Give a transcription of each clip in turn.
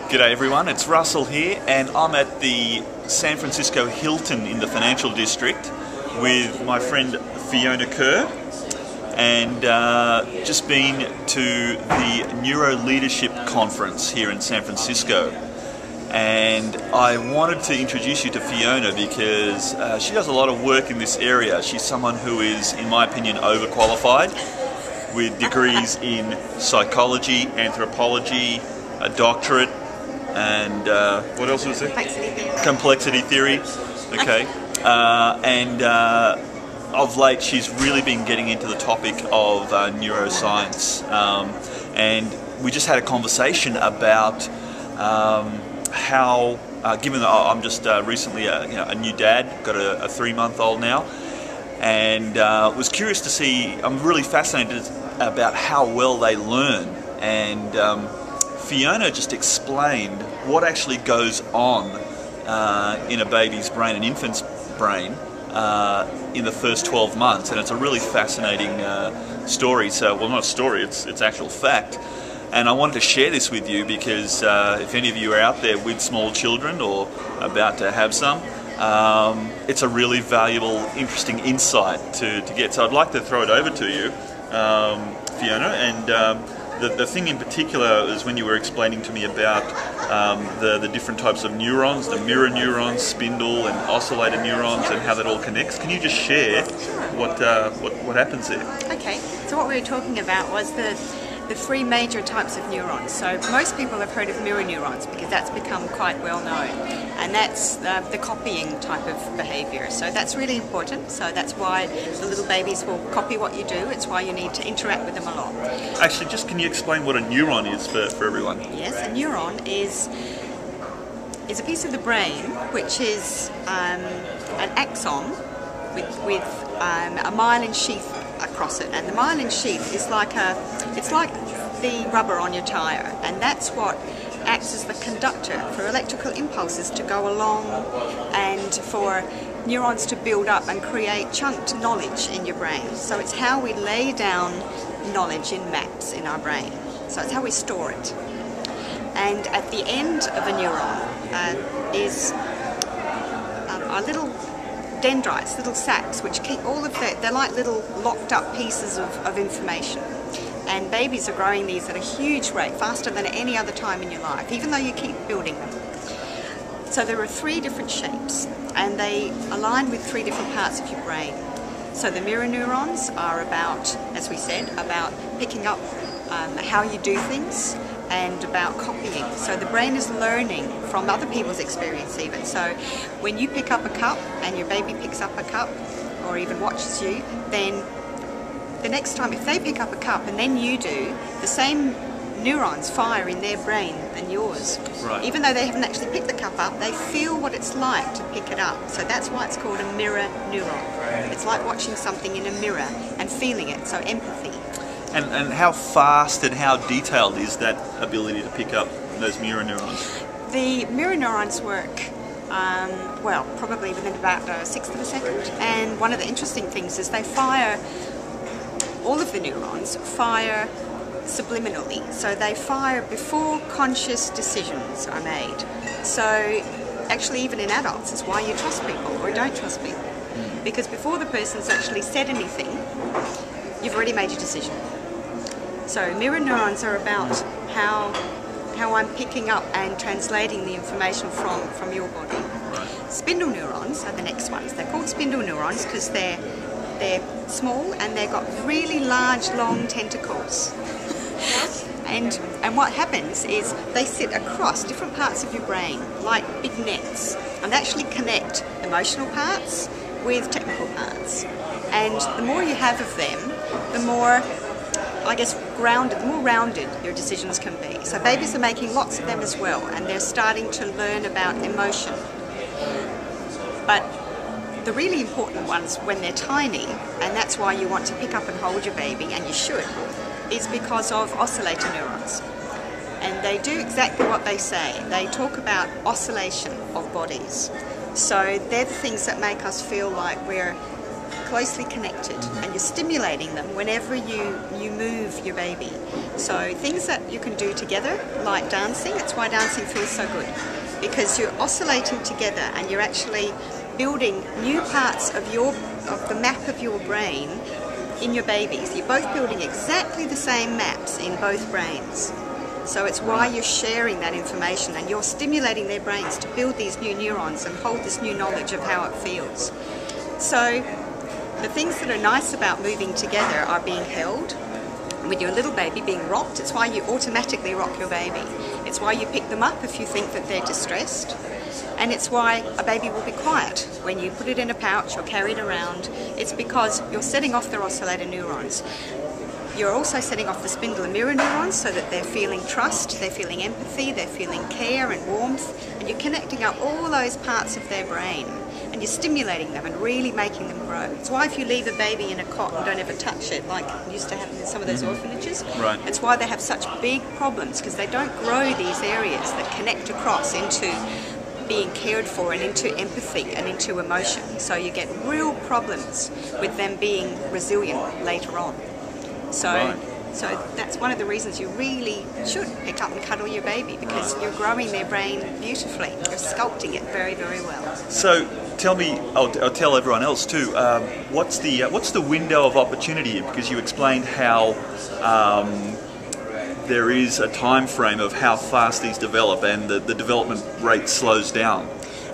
G'day everyone, it's Russell here and I'm at the San Francisco Hilton in the Financial District with my friend Fiona Kerr and just been to the Neuro Leadership Conference here in San Francisco. And I wanted to introduce you to Fiona because she does a lot of work in this area. She's someone who is, in my opinion, overqualified with degrees in psychology, anthropology, a doctorate, and what else was there? Complexity theory. Okay. Of late, she's really been getting into the topic of neuroscience. And we just had a conversation about how, given that I'm just recently a new dad, got a 3-month-old now, and was curious to see, I'm really fascinated about how well they learn. And Fiona just explained what actually goes on in a baby's brain, an infant's brain, in the first 12 months, and it's a really fascinating story. So, well, not a story, it's actual fact. And I wanted to share this with you because if any of you are out there with small children or about to have some, it's a really valuable, interesting insight to get. So I'd like to throw it over to you, Fiona, and the thing in particular is when you were explaining to me about the different types of neurons, the mirror neurons, spindle and oscillator neurons, and how that all connects. Can you just share what happens there? Okay, so what we were talking about was the 3 major types of neurons. So most people have heard of mirror neurons because that's become quite well known, and that's the copying type of behaviour. So that's really important. So that's why the little babies will copy what you do. It's why you need to interact with them a lot. Actually, just can you explain what a neuron is for everyone? Yes, a neuron is a piece of the brain which is an axon with a myelin sheath across it, and the myelin sheath is like the rubber on your tyre, and that's what acts as the conductor for electrical impulses to go along and for neurons to build up and create chunked knowledge in your brain. So it's how we lay down knowledge in maps in our brain. So it's how we store it. And at the end of a neuron is our little dendrites, little sacs, which keep all of that. They're like little locked up pieces of information. And babies are growing these at a huge rate, faster than at any other time in your life, even though you keep building them. So there are 3 different shapes, and they align with 3 different parts of your brain. So the mirror neurons are about, as we said, about picking up how you do things, and about copying. So the brain is learning from other people's experience even. So when you pick up a cup and your baby picks up a cup or even watches you, then the next time if they pick up a cup and then you do, the same neurons fire in their brain than yours. Right. Even though they haven't actually picked the cup up, they feel what it's like to pick it up. So that's why it's called a mirror neuron. It's like watching something in a mirror and feeling it, so empathy. And how fast and how detailed is that ability to pick up those mirror neurons? The mirror neurons work, well, probably within about a 1/6 of a second. And one of the interesting things is they fire, all of the neurons fire subliminally. So they fire before conscious decisions are made. So actually even in adults is why you trust people or don't trust people. Because before the person's actually said anything, you've already made your decision. So mirror neurons are about how I'm picking up and translating the information from your body. Spindle neurons are the next ones. They're called spindle neurons because they're small and they've got really large, long tentacles. And what happens is they sit across different parts of your brain like big nets, and they actually connect emotional parts with technical parts. And the more you have of them, the more, I guess, the more rounded your decisions can be. So babies are making lots of them as well, and they're starting to learn about emotion. But the really important ones when they're tiny, and that's why you want to pick up and hold your baby, and you should, is because of oscillator neurons. And they do exactly what they say. They talk about oscillation of bodies. So they're the things that make us feel like we're closely connected, and you're stimulating them whenever you move your baby. So things that you can do together, like dancing, that's why dancing feels so good, because you're oscillating together and you're actually building new parts of the map of your brain in your babies. You're both building exactly the same maps in both brains. So it's why you're sharing that information and you're stimulating their brains to build these new neurons and hold this new knowledge of how it feels. So the things that are nice about moving together are being held. With your little baby being rocked, it's why you automatically rock your baby. It's why you pick them up if you think that they're distressed. And it's why a baby will be quiet when you put it in a pouch or carry it around. It's because you're setting off their oscillator neurons. You're also setting off the spindle and mirror neurons so that they're feeling trust, they're feeling empathy, they're feeling care and warmth, and you're connecting up all those parts of their brain, and you're stimulating them and really making them grow. It's why if you leave a baby in a cot and don't ever touch it, like used to happen in some of those orphanages, right. It's why they have such big problems, because they don't grow these areas that connect across into being cared for and into empathy and into emotion. So you get real problems with them being resilient later on. So, right. So that's one of the reasons you really should pick up and cuddle your baby, because you're growing their brain beautifully. You're sculpting it very, very well. So tell me, I'll tell everyone else too, what's the window of opportunity here? Because you explained how there is a time frame of how fast these develop, and the development rate slows down.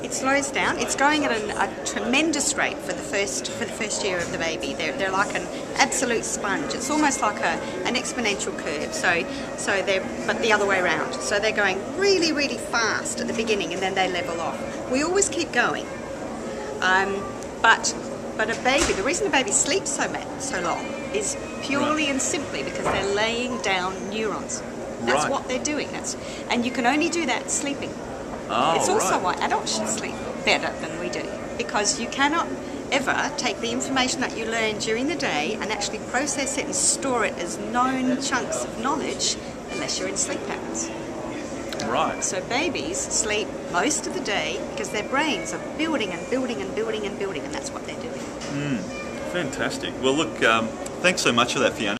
It slows down. It's growing at a tremendous rate for the first year of the baby. They're like an absolute sponge. It's almost like an exponential curve. So they're, but the other way around. So they're going really, really fast at the beginning, and then they level off. We always keep going. But a baby, the reason a baby sleeps so long is purely and simply because they're laying down neurons. That's what they're doing. And you can only do that sleeping. Oh, it's also why adults should sleep better than we do, because you cannot ever take the information that you learn during the day and actually process it and store it as known chunks of knowledge unless you're in sleep patterns. Right. So babies sleep most of the day because their brains are building and building and building and building, and that's what they're doing. Fantastic. Well, look, thanks so much for that, Fiona.